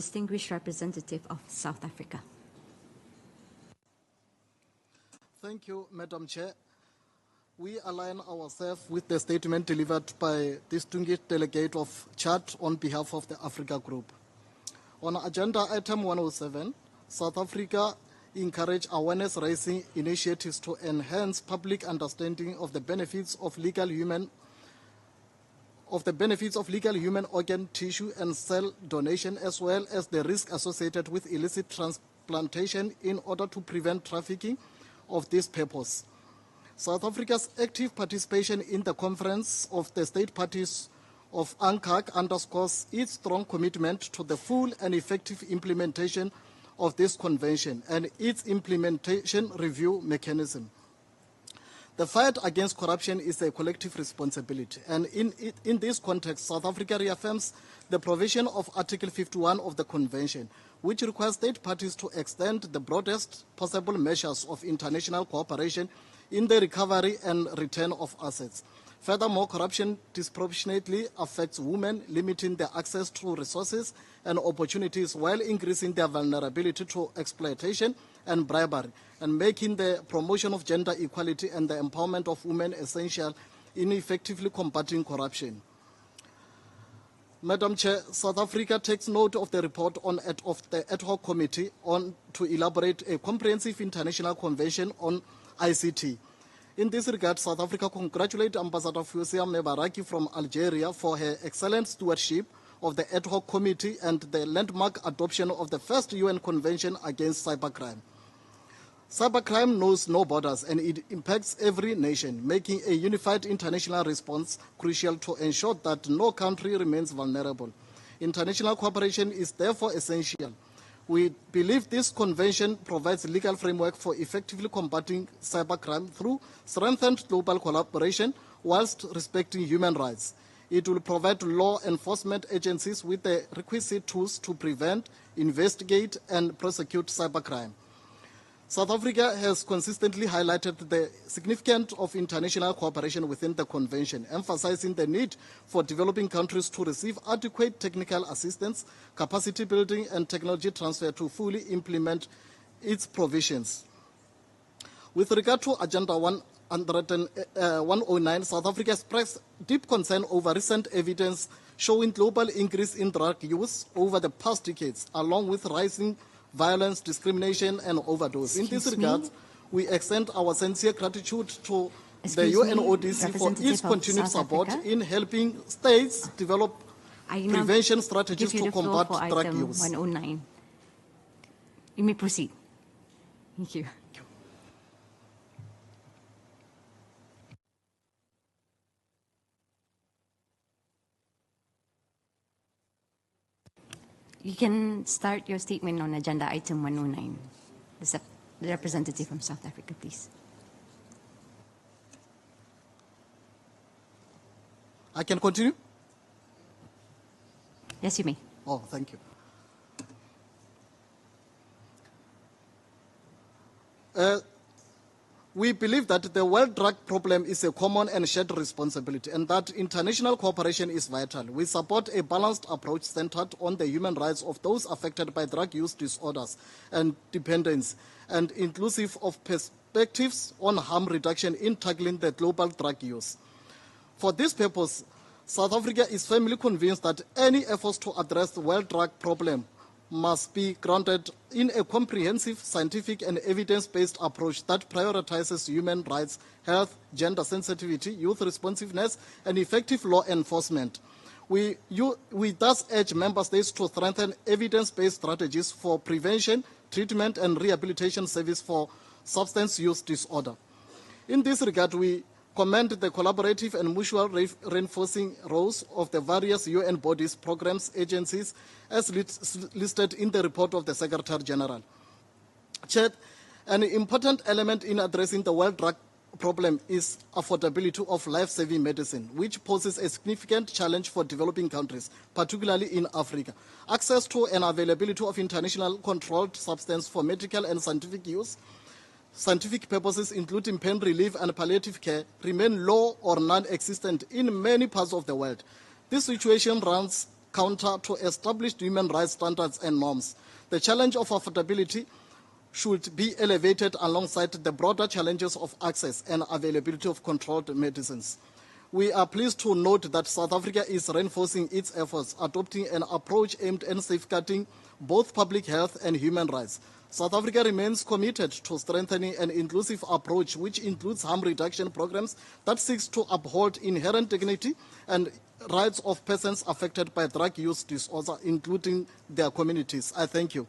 distinguished representative of South Africa. Thank you, Madam Chair. We align ourselves with the statement delivered by distinguished delegate of Chad on behalf of the Africa Group. On agenda item 107, South Africa encourage awareness-raising initiatives to enhance public understanding of the benefits of legal human organ, tissue, and cell donation, as well as the risk associated with illicit transplantation in order to prevent trafficking of this purpose. South Africa's active participation in the Conference of the State Parties of UNCAC underscores its strong commitment to the full and effective implementation of this convention and its implementation review mechanism. The fight against corruption is a collective responsibility, and in this context, South Africa reaffirms the provision of Article 51 of the Convention, which requires state parties to extend the broadest possible measures of international cooperation in the recovery and return of assets. Furthermore, corruption disproportionately affects women, limiting their access to resources and opportunities while increasing their vulnerability to exploitation and bribery, and making the promotion of gender equality and the empowerment of women essential in effectively combating corruption. Madam Chair, South Africa takes note of the report of the ad hoc committee to elaborate a comprehensive international convention on ICT. In this regard, South Africa congratulates Ambassador Fousia Mebaraki from Algeria for her excellent stewardship of the ad hoc committee and the landmark adoption of the first UN Convention against cybercrime. Cybercrime knows no borders and it impacts every nation, making a unified international response crucial to ensure that no country remains vulnerable. International cooperation is therefore essential. We believe this convention provides a legal framework for effectively combating cybercrime through strengthened global collaboration whilst respecting human rights. It will provide law enforcement agencies with the requisite tools to prevent, investigate, and prosecute cybercrime. South Africa has consistently highlighted the significance of international cooperation within the convention, emphasizing the need for developing countries to receive adequate technical assistance, capacity building, and technology transfer to fully implement its provisions. With regard to Agenda 109, South Africa expressed deep concern over recent evidence showing global increase in drug use over the past decades, along with rising violence, discrimination, and overdose. In this regard, we extend our sincere gratitude to the UNODC for its continued support in helping states develop prevention strategies to combat drug use. 109. You may proceed. Thank you. You can start your statement on agenda item 109. The representative from South Africa, please. I can continue? Yes, you may. Oh, thank you. We believe that the world drug problem is a common and shared responsibility and that international cooperation is vital. We support a balanced approach centered on the human rights of those affected by drug use disorders and dependence, and inclusive of perspectives on harm reduction in tackling the global drug use. For this purpose, South Africa is firmly convinced that any efforts to address the world drug problem must be grounded in a comprehensive, scientific, and evidence-based approach that prioritizes human rights, health, gender sensitivity, youth responsiveness, and effective law enforcement. We thus urge member states to strengthen evidence-based strategies for prevention, treatment, and rehabilitation service for substance use disorder. In this regard, we commend the collaborative and mutual reinforcing roles of the various UN bodies, programs, agencies, as listed in the report of the Secretary General. Chair, an important element in addressing the world drug problem is affordability of life-saving medicine, which poses a significant challenge for developing countries, particularly in Africa. Access to and availability of international controlled substance for medical and scientific purposes, including pain relief and palliative care, remain low or non-existent in many parts of the world. This situation runs counter to established human rights standards and norms. The challenge of affordability should be elevated alongside the broader challenges of access and availability of controlled medicines. We are pleased to note that South Africa is reinforcing its efforts, adopting an approach aimed at safeguarding both public health and human rights. South Africa remains committed to strengthening an inclusive approach which includes harm reduction programs that seeks to uphold inherent dignity and rights of persons affected by drug use disorder, including their communities. I thank you.